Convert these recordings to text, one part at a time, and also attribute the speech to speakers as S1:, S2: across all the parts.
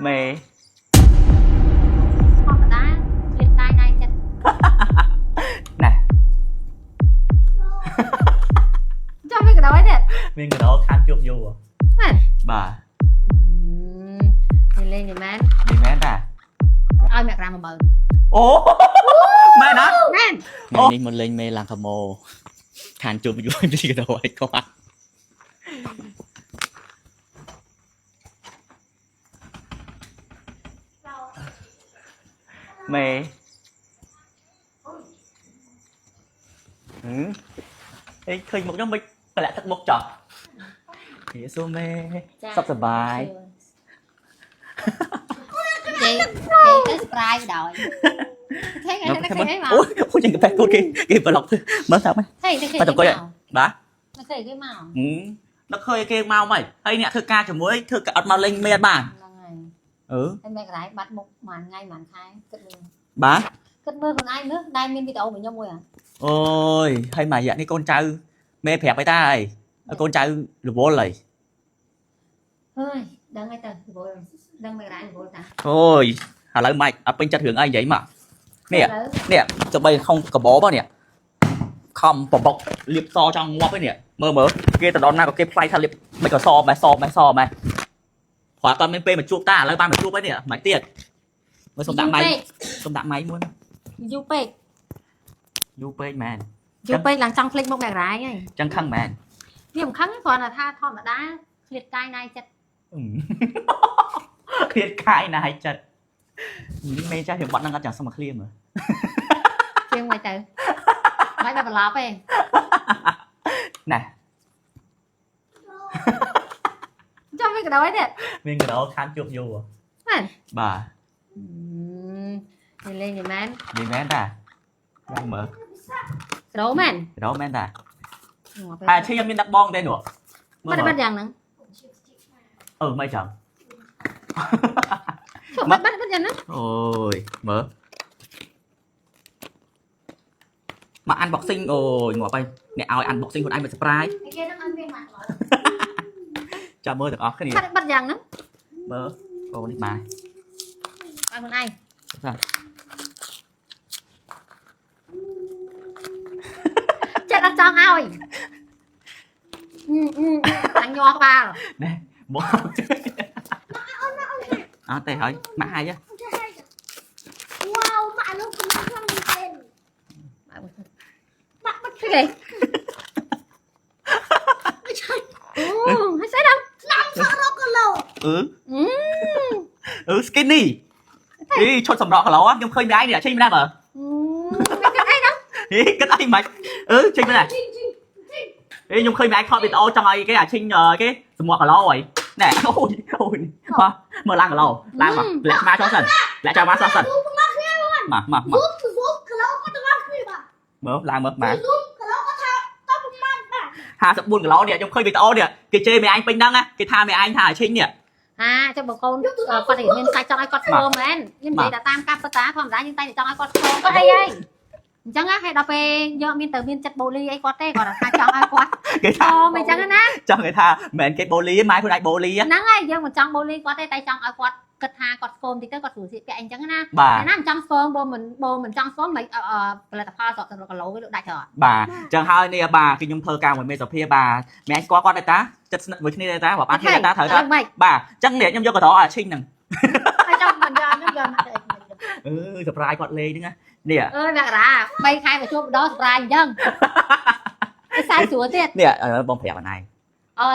S1: mê
S2: ធម្មតារៀបកាយណៃចិត្ត
S1: nè
S2: ចាំមិនក៏ដោយទេ
S1: miếng cái đó khám chuột vô à
S2: មែន
S1: bà
S2: និយាយលេងនេះមែន
S1: đi mẹ ta
S2: ឲ្យមករាម10000
S1: ố mẹ đó
S2: មែន
S1: ngày đi một lên mê làm khám mô khám chuột vô đi cái đó ấy có ăn mê ê khơi một nhóm mình phải lại thật một trò thì số mê sắp sờ bài
S2: គេទៅ surprise ដល់ឃើញគេឃើញមក
S1: ôi ôi chẳng cái tốt kia vào lọc mới sao mày
S2: ឃើញគេឃើញ
S1: mà tao coi vậy bà
S2: មកឃើញគេមក
S1: nó khơi kia mau mày hay nè thưa ca cho muối thưa cả mau lên mê bà
S2: ហ្នឹងហើយ
S1: ừ
S2: តែមេក្រៃបាត់មុខមួយថ្ងៃមួយខែគិតមើល
S1: bà
S2: គិតមើលខ្លួនឯងមើលដែលមានវីដេអូរបស់ខ្ញុំមួយ
S1: ôi hay mà dạ cái con trai mê phẹp với ta ơi con trai được vô lại
S2: ហើយដឹងហើយទៅវល់ដឹងមេក្រៃវល់តា
S1: thôi hà lại mày à bên chất hướng anh vậy mà
S2: នេះ
S1: nè cho bây không có bó bao nè không bọc bọc liệp so trong ngoặc ấy nè mơ mơ kia tao đón nào có kia play thay liệp mày có so mày khóa toàn bên p mà chụp ta lấy ban mà chụp ấy nè mày tiền mới xong đạm máy muốn
S2: យូរពេក
S1: du p man
S2: យូរពេកឡើងចង់ភ្លេចមុខមេក្រៃហើយ
S1: chân khăn man
S2: វាមិនខឹងគ្រាន់តែថាធម្មតាឃ្លាតកាយណៃចិត្ត
S1: khiết khai này chật những mê cha thì bọn đang ăn chẳng xong mà khiêm rồi
S2: ជាងមិនទៅមិនបែបប្រឡប់ទេ
S1: nè
S2: ចាំមិនក៏ដោយទេ
S1: mình cái đó khám chuột vô à
S2: មែន
S1: bà
S2: និយាយលេងនេះមែន
S1: đi mẹ ta đang mở
S2: ក្រោមែន
S1: cái đó mẹ ta à chứ em mình đặt bong đây nữa
S2: បាត់បាត់យ៉ាងហ្នឹង
S1: ừ mày chẳng
S2: បាត់បាត់យ៉ាងហ្នឹង
S1: ôi mở mà ăn boxing ôi ngọt bay nè ao ăn boxing của anh bị surprise
S2: គេហ្នឹងអត់មានមកឡើយ
S1: cho mơ được off cái
S2: បា
S1: này
S2: ត់បាត់យ៉ាងហ្នឹង
S1: mơ ô đi bài
S2: ឲ្យខ្លួនឯង
S1: sao
S2: ចិត្តអត់ចង់ឲ្យអញញ័រក្បាល
S1: nè bố à tay hỏi mã hai chứ
S3: Wow, bạn lúc cũng không đi tên.
S2: បាត់បាត់គេអូហើយស្អីដល់
S3: Năm sao nó có lầu.
S1: skinny đi cho sầm đỏ cả ló nhưng khơi ai nè chơi mình đang ở
S2: មិនគិតអីដល់
S1: ý cái ai mày chơi bên này đi nhưng khơi ai kho bị to trong ai cái chinh cái sầm cả ló rồi nè ôi mở lang cả ló lang mà lại ma cho sần lại cho ma cho sần mà
S3: Giúp cái lầu có tao đi bà.
S1: mở lang mở mà
S3: Giúp cái lầu có tao không mang bà.
S1: hà sập buồn cả ló nè trong khơi bị to nè cái chơi mày anh pin đăng á cái tha mày anh thả chinh nè
S2: ចុះបងកូនគាត់មានសាច់ចង់ឲ្យគាត់ធ្វើមែនខ្ញុំនិយាយតែតាមកាប់តាធម្មតាយើងតែចង់ឲ្យគាត់ធ្វើគាត់អីហីអញ្ចឹងហើយដល់ពេលយកមានទៅមានចិត្តបូលីអីគាត់ទេគាត់ថាចង់ឲ្យគាត់
S1: cái
S2: អូ
S1: tha
S2: មិនអញ្ចឹងណា
S1: cho người tha mẹ cái bô lý mai của đại bô lý á
S2: ហ្នឹងហើយយើងមិនចង់បូលីគាត់ទេតែចង់ឲ្យគាត់គិតថាគាត់ស្គមតិចទៅគាត់ស្រួលស្លៀកពាក់អីអញ្ចឹងណា
S1: bà
S2: ណាមិនចង់ស្គមបើមិនចង់ស្គមមិនផលិតផលសក់ទៅគីឡូវាលោកដាច់ច្រើន
S1: bà chẳng hai nè bà khi nhung thơ cao mày sập ba mẹ anh qua con đây ta chất với khi đây ta bảo bán khi đây ta thời đó
S2: មិន
S1: bà chẳng để nhung vô cái đó à chinh nè
S2: ហើយចង់មិនយកខ្ញុំយកមកទៅ
S1: surprise quạt lê nữa nè
S2: អើយមករា3ខែមកជួបម្ដងសម្រាប់អញ្ចឹងឯសាយស្រួលទៀត
S1: nè bông phèo này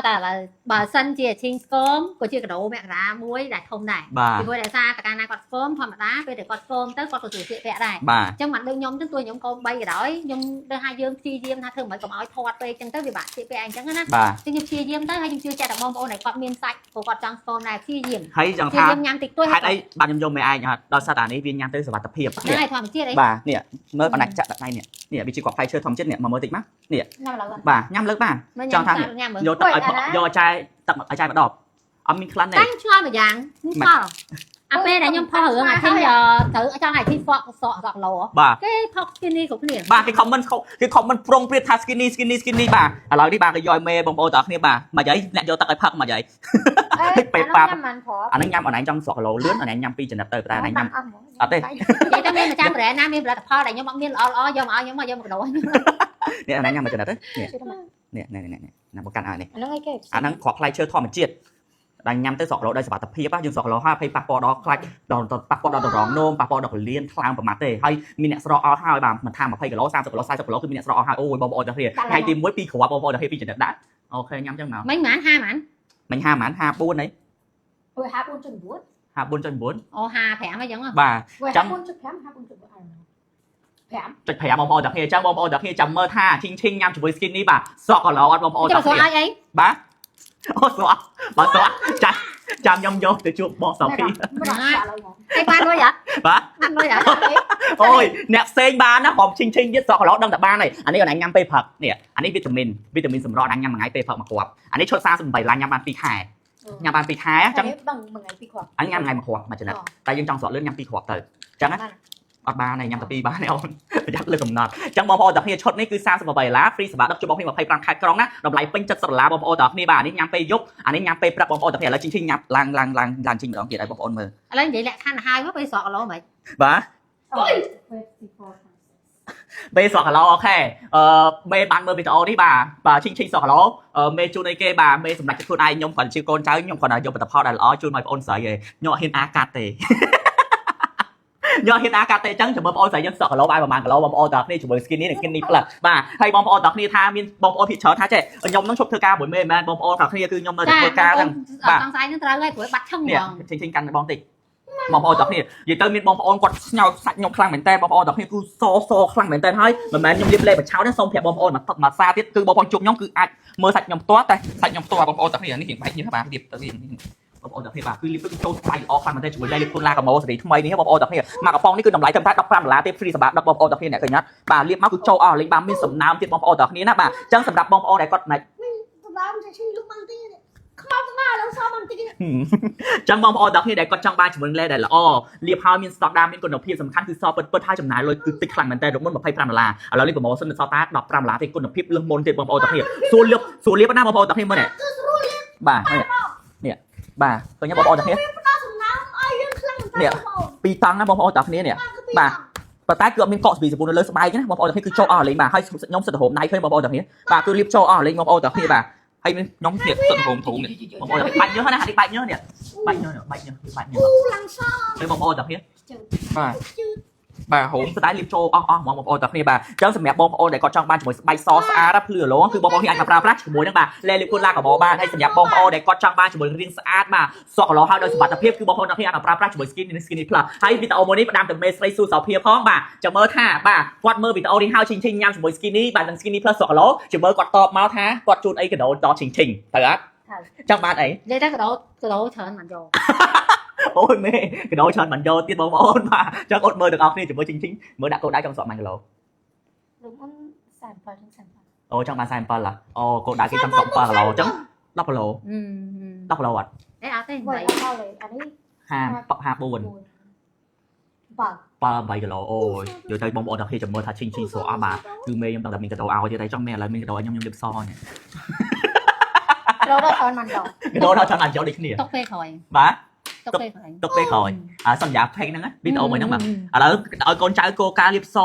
S2: តែឥឡូវបើសិនជាឈីងស្គមក៏ជាកដោមករាមួយដែលធំដែរ
S1: bà
S2: ពីព្រោះតែសារតកាលណាគាត់ស្គមធម្មតាពេលតែគាត់ស្គមទៅគាត់ក៏ស្រួលស្លៀកពាក់ដែរ
S1: bà
S2: អញ្ចឹងមិនដូចខ្ញុំទៅខ្ញុំកូន3ក៏ដោយខ្ញុំទៅឲ្យយើងព្យាយាមថាធ្វើមិនឲ្យកុំឲ្យធាត់ពេកអញ្ចឹងទៅវាបាក់ស្លៀកពាក់អញ្ចឹងណា
S1: bà
S2: ខ្ញុំព្យាយាមទៅហើយខ្ញុំជឿចិត្តតែបងប្អូនដែលគាត់មានសាច់ព្រោះគាត់ចង់ស្គមដែរព្យាយាម
S1: thấy chẳng
S2: ព្យាយា
S1: tha
S2: មញ៉ាំតិចតួច
S1: hai đây bạn nhung vô mẹ ai nhá đo sa tả này viên nhang tới sập tập hiệp
S2: ហ្នឹងហើយធម្មជាតិអី
S1: bà nè mới bạn này chặt đặt này nè bị chỉ quạt phay chơi thông chết nè mà mới tịch mắt
S2: ញ៉ាំឡើយ
S1: bà nhăm lớn bà
S2: មិន
S1: cho
S2: ញ៉ាំ
S1: thằng
S2: ញ៉ាំមើល
S1: vô tập vô chai tập ở chai bắt đọp âm minh khăn
S2: តា
S1: này
S2: ញ់ឆ្ងល់មួយយ៉ាងខ្ញុំឆ្ងល់ ពេលដែលខ្ញុំផុសរឿងអាធីទៅចង់ឲ្យធីសក់សក់ឡូ
S1: បាទ
S2: គេផុសគ្នានេះគ្រប់គ្នា
S1: បាទគេ comment គេ comment ប្រុងព្រៀបថា skinny បាទឥឡូវនេះបាទគេយកមេបងប្អូនទាំងគ្នាបាទមកយាយអ្នកយកទឹកឲ្យផឹកមកយាយពេលប៉ាអានឹងញ៉ាំអនឡាញចង់សក់គីឡូលឿនអនឡាញញ៉ាំ2ចំណិតទៅតែអនឡាញញ៉ាំអត់ទេ
S2: និយាយតែមានម្ចាស់ប្រែណាមានផលិតផលដែលខ្ញុំអត់មានល្អៗយកមកឲ្យខ្ញុំមកយកមកកដោ
S1: នេះអនឡាញញ៉ាំមួយចំណិតទៅនេះណាមកកាន់ឲ្យនេះ
S2: ហ្នឹងឯងគេ
S1: អាហ្នឹងគ្រាប់ផ្លែឈើធម្មជាតិដែលញ៉ាំទៅសក់គីឡូដោយសុខភាពយើងសក់គីឡូហើយភ័យប៉ះពាល់ដល់ខ្លាច់ដល់ប៉ះពាល់ដល់រងនោមប៉ះពាល់ដល់កលៀនថ្លើមប្រមាថទេហើយមានអ្នកស្រកអស់ហើយបាទមិនថា20គីឡូ30គីឡូ40គីឡូគឺមានអ្នកស្រកអស់ហើយអូយបងប្អូនទាំងគ្នាថ្ងៃទី1 2គ្រាប់បងប្អូនទាំងគ្នា2ចំណិតដាក់អូខេញ៉ាំចឹងមក
S2: មិញហ្មងហាហ្មង
S1: មិញ54ហី
S3: Ôi 54.9
S1: 54.9
S2: អូ55អីចឹង
S1: បាទ
S3: Ôi
S1: ចាំ
S3: 54.5 54.4
S1: ចុច5បងប្អូនទាំងគ្នាចឹងបងប្អូនទាំងគ្នាចាំមើលថាឈីងញ៉ាំជាមួយ skin នេះបាទសក់គីឡូអត់បងប្អូន
S2: ចាំ
S1: ទាំង
S2: សួរ
S1: គ្នា
S2: ឲ្យអី
S1: បាទអូសក់បាទសក់ចាំខ្ញុំយកទៅជួបបងសោភី
S2: ឯបានលុយហ៎
S1: បាទ
S2: បានលុយហ៎
S1: អូយអ្នកផ្សេងបានណាបងឈីងទៀតសក់គីឡូដឹងតែបានហើយអានេះអនញ៉ាំពេលព្រឹកនេះអានេះវីតាមីនសម្រស់អនញ៉ាំមួយថ្ងៃពេលព្រឹកមួយគ្រាប់អានេះឈុត38ឡាញ៉ាំបាន2ខែញ៉ាំបាន2ខែចឹង
S3: Bằng ngày đi khoảng
S1: អញញ៉ាំថ្ងៃមួយគ្រាប់មួយចំណិតតែយើងចង់ស្រកលឿនញ៉ាំ2គ្រាប់ទៅចឹងណាអត់បានទេញ៉ាំតែ2បានទេអូនប្រយ័ត្នលើកំណត់ចឹងបងប្អូនទាំងគ្នាឈុតនេះគឺ$38 free សម្រាប់ដឹកជុំបងគ្នា25ខែក្រុងណាតម្លៃពេញ$70បងប្អូនទាំងគ្នាបាទអានេះញ៉ាំពេលយប់អានេះញ៉ាំពេលព្រឹកបងប្អូនទាំងគ្នាឥឡូវជិះញ៉ាំឡើងជិះម្ដងទៀតឲ្យបងប្អូនមើល
S2: ឥឡូវនិយាយលក្ខខណ្ឌហើយមកពេលស្រកគីឡូហ្មង
S1: បាទ ពេលសក់គីឡូអូខេមេបានមើលវីដេអូនេះបាទឈិញសក់គីឡូមេជូនអីគេបាទមេសម្រាប់ចិត្តខ្លួនឯងខ្ញុំគាត់ជាកូនចៅខ្ញុំគាត់យកផលិតផលដែលល្អជូនឲ្យបងអូនស្រីឯងខ្ញុំអត់ហ៊ានអាកាត់ទេខ្ញុំហ៊ានអាកាត់ទេចឹងចាំមើលបងអូនស្រីយើងសក់គីឡូបានប្រហែលគីឡូបងប្អូនទាំងគ្នាជាមួយ skin នេះនិង skin នេះ plus បាទហើយបងប្អូនទាំងគ្នាថាមានបងប្អូនភាគច្រើនថាចេះខ្ញុំនឹងឈប់ធ្វើការមួយមេមិនមែនបងប្អូនទាំងគ្នាគឺខ្ញុំនៅតែធ្វើការចឹង
S2: បាទសង្ស័យនឹងត្រូវហើយព្រោះបាត់ឈឹងហ្មង
S1: ឈិញកាន់បងតិចបងប្អូនទាំងគ្នានិយាយទៅមានបងប្អូនគាត់ស្ញោសាច់ខ្ញុំខ្លាំងមែនតើបងប្អូនទាំងគ្នាគឺសខ្លាំងមែនតើហើយមិនមែនខ្ញុំលៀបលេបបឆោតទេសូមប្រាប់បងប្អូនមកសារទៀតគឺបងប្អូនជុំខ្ញុំគឺអាចមើលសាច់ខ្ញុំផ្ទាល់តែសាច់ខ្ញុំផ្ទាល់បងប្អូនទាំងគ្នានេះជាបែកនេះបាទលៀបទៅវិញបងប្អូនទាំងគ្នាបាទគឺលៀបទៅចូលស្បែកល្អខ្លាំងមែនតើជាមួយដៃលៀបខ្លួនឡាកាម៉ូសេរីថ្មីនេះបងប្អូនទាំងគ្នាមកកំប៉ុងនេះគឺតម្លៃត្រឹមតែ$15ទេ free សម្រាប់ដឹកបងប្អូនទាំងគ្នាអ្នកឃើញអត់បាទលៀបមកគឺចូលអស់លេងបាទមានសំណើមទៀតបងប្អូនទាំងគ្នាណាបាទអញ្ចឹងសម្រាប់បងប្អូនដែលគាត់មិន
S3: Làm thì xin lúc bằng tí Không có nào đâu sao bằng tí
S1: ចឹងបងប្អូនទាំងគ្នាដែលគាត់ចង់បានជាមួយលេដែលល្អលៀបហើយមាន stock ដើមមានគុណភាពសំខាន់គឺសពិតហើយចំណាយលុយគឺតិចខ្លាំងមែនតើរកមុន$25ឥឡូវនេះប្រម៉ូសិនសតតែ$15ទេគុណភាពលឹងមុនទៀតបងប្អូនទាំងគ្នាសួរលៀបណាបងប្អូនទាំងគ្នាមើលនេះបាទនេះបាទឃើញបងប្អូនទាំងគ្នានេះ2តង់ណាបងប្អូនទាំងគ្នានេះបាទប៉ុន្តែគឺអត់មានកកស្ពីសពូននៅលើស្បែកណាបងប្អូនទាំងគ្នាគឺចូលអស់លេងបាទហើយខ្ញុំសិតទៅហូមដៃឃើញបងប្អូនទាំងគ្នាបាទគឺលៀបចូលអស់លេងបងប្អូនទាំងគ្នាបាទហើយខ្ញុំទៀតសិតទៅហូមធូងនេះបងប្អូនបាច់ញើសណានេះបាច់ញើសនេះបាច់ញើសហើយបងប្អូនទាំងគ្នាបាទហូមស្ដាយលៀបចូលអស់ហ្មងបងប្អូនទាំងគ្នាបាទអញ្ចឹងសម្រាប់បងប្អូនដែលគាត់ចង់បានជាមួយស្បែកសស្អាតភ្លឺរលោងគឺបងប្អូនអាចប្រើប្រាស់ជាមួយនឹងបាទលេលៀបខ្លួនឡាកាម៉ូបានហើយសម្រាប់បងប្អូនដែលគាត់ចង់បានជាមួយរាងស្អាតបាទសក់គីឡូហើយដោយសុខភាពគឺបងប្អូនទាំងគ្នាអាចប្រើប្រាស់ជាមួយ skin និង skin plus ហើយវីដេអូមួយនេះផ្ដាំទៅមេស្រីស៊ូសោភាផងបាទចាំមើលថាបាទគាត់មើលវីដេអូនេះហើយឈិញញ៉ាំជាមួយ skin នេះបាទនិង skin plus សក់គីឡូចាំមើលគាត់តបមកថាគាត់ជូនអីកដោតឈិញត្រូវអត់ចង់បានអី
S2: និយាយតែកដោច្រើនមិនយក
S1: អូយមេកដោច្រើនមិនយកទៀតបងប្អូនបាទចឹងអត់មើលទាំងអស់គ្នាជាមួយឈិញមើលដាក់កូនដៃtrongសក់1គីឡូ
S3: Đúng không? Sản phẩm trên sản phẩm
S1: អូចង់បាន47ឡាអូកូនដៃគេtrongសក់7គីឡូចឹង10គីឡូ10គីឡូអត់
S2: អេអត់ទេ
S3: Vậy là sao đấy? Anh ấy
S1: 54
S3: Vâng
S1: 3 គីឡូអូយយកទៅបងប្អូនទាំងគ្នាចាំមើលថាឈិញសក់អស់បាទគឺមេខ្ញុំដឹងតែមានកដោឲ្យទៀតតែចង់មានឥឡូវមានកដោឲ្យខ្ញុំលៀបសនេះ
S3: Đâu đó còn màn đỏ
S1: កដោដល់ចង់បានយកដូចគ្នា
S2: ទុកពេលក្រោយ
S1: បាទ
S2: ទុកពេលក្រោយ
S1: ទុកពេលក្រោយសន្យាផេកហ្នឹងវីដេអូមួយហ្នឹងបាទឥឡូវឲ្យកូនចៅគោការលៀបស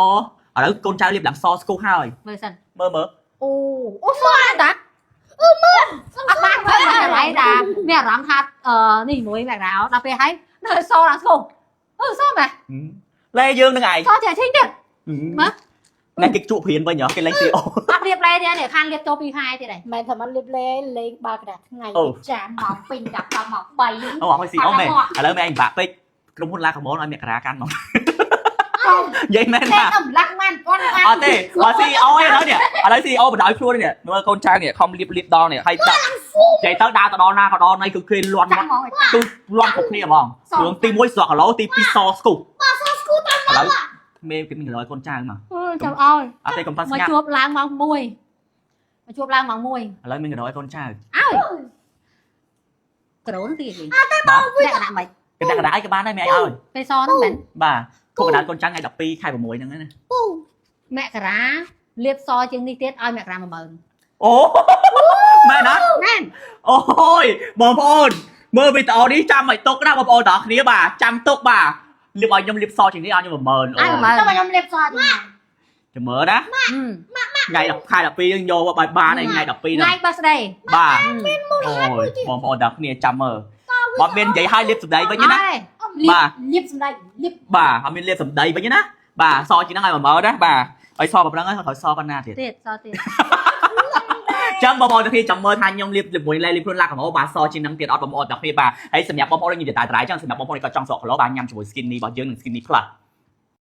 S1: ឥឡូវកូនចៅលៀបឡើងសស្គូហើយ
S2: មើលសិន
S1: មើល
S2: អូសអត់តាអត់បានធ្វើอะไรតាមានអារម្មណ៍ថានេះមួយបែបណាដល់ពេលហើយនៅសឡើងស្គូសមែន
S1: លេយើងនឹងឯង
S2: សចេះឈិញទៀត
S1: អ្នកគេជក់ព្រានវិញហ៎គេលេងស៊ីអូ
S2: អត់រៀបលេទេនេះខានរៀបចូល2ខែទៀតហើយ
S3: Mày thầm ăn liếp lê lên 3 cái đạc ngày
S1: Ừ.
S3: Chạm mỏng pin đạp vào mỏng 3
S1: អូអត់ឲ្យស៊ីអូមែនឥឡូវមែនឯងបាក់ពេកក្រុមហ៊ុនឡាកាម៉ូឲ្យអ្នកការាកាន់មកនិយាយមែន
S3: Lên
S1: បាទ
S3: ẩm lăng man con
S1: អត់ទេអត់ស៊ីអូឯណោះនេះឥឡូវស៊ីអូបណ្ដោយខ្លួននេះមើលកូនចៅនេះខំលៀបដល់នេះហើយដាក់និយាយទៅដើរទៅដល់ណាក៏ដល់ណៃគឺគេលន់មក
S3: Chạm mỏng
S1: គឺលន់គ្រប់គ្នាហ្មងរឿងទី1សក់គីឡូទី2សស្គូឥឡូវមេគេមាន100កូនចៅមក
S2: ចាំអោយ
S1: អត់ទេកំប៉ុង
S2: មក
S1: ស្ងាត់
S2: ជួបឡើងម៉ោង1មកជួបឡើងម៉ោង1
S1: ឥឡូវមាន100កូនចៅ
S2: អើយក្រោនទៀតវិញ
S1: បាទ
S2: លក្ខណៈមិន
S1: cái này cái bán đấy mẹ ơi
S2: ពេលសហ្នឹងមែន
S1: bà thuộc cái đàn con trắng ngày đập pi khai vào muối nữa này
S2: មករាលាបសជាងនេះទៀតឲ្យមករា10000
S1: ô mẹ đó
S2: មែន
S1: ôi bom ôn mơ bị tao đi trăm mày tốt đó bom ôn đó kia bà trăm tốt bà liệp bao nhiêu liệp so chỉ đi ăn nhưng mà mờn
S2: ឲ្យ
S3: ទៅ
S2: 10000
S3: ខ្ញុំលេបសតណា
S1: thì mơ đó ngày đập khai đập pi vô bài ba này ngày đập pi
S2: ថ្ងៃ
S1: này
S2: birthday
S1: bà ôi bom ôn đó kia trăm mơ bọn bên vậy hai liệp sầm đầy với nhá
S2: ហើយ
S1: bà
S3: លៀបសម្ដេចលៀប
S1: bà họ bên liệp sầm đầy với nhá bà so chỉ nó ngày mà mơ đó bà phải so bằng đó thôi so ban na thiệt
S2: ទៀតសទៀត
S1: chẳng bom ôn khi chậm mơ than nhung liệp liệp muối lên liệp luôn lạc của bà so chỉ nắm tiền ọt bom ôn đặc biệt bà hãy xem nhạc bom ôn như để tài trái chẳng xem nhạc bom ôn có trong sọ của nó bà nhằm cho skinny bảo dương skinny plus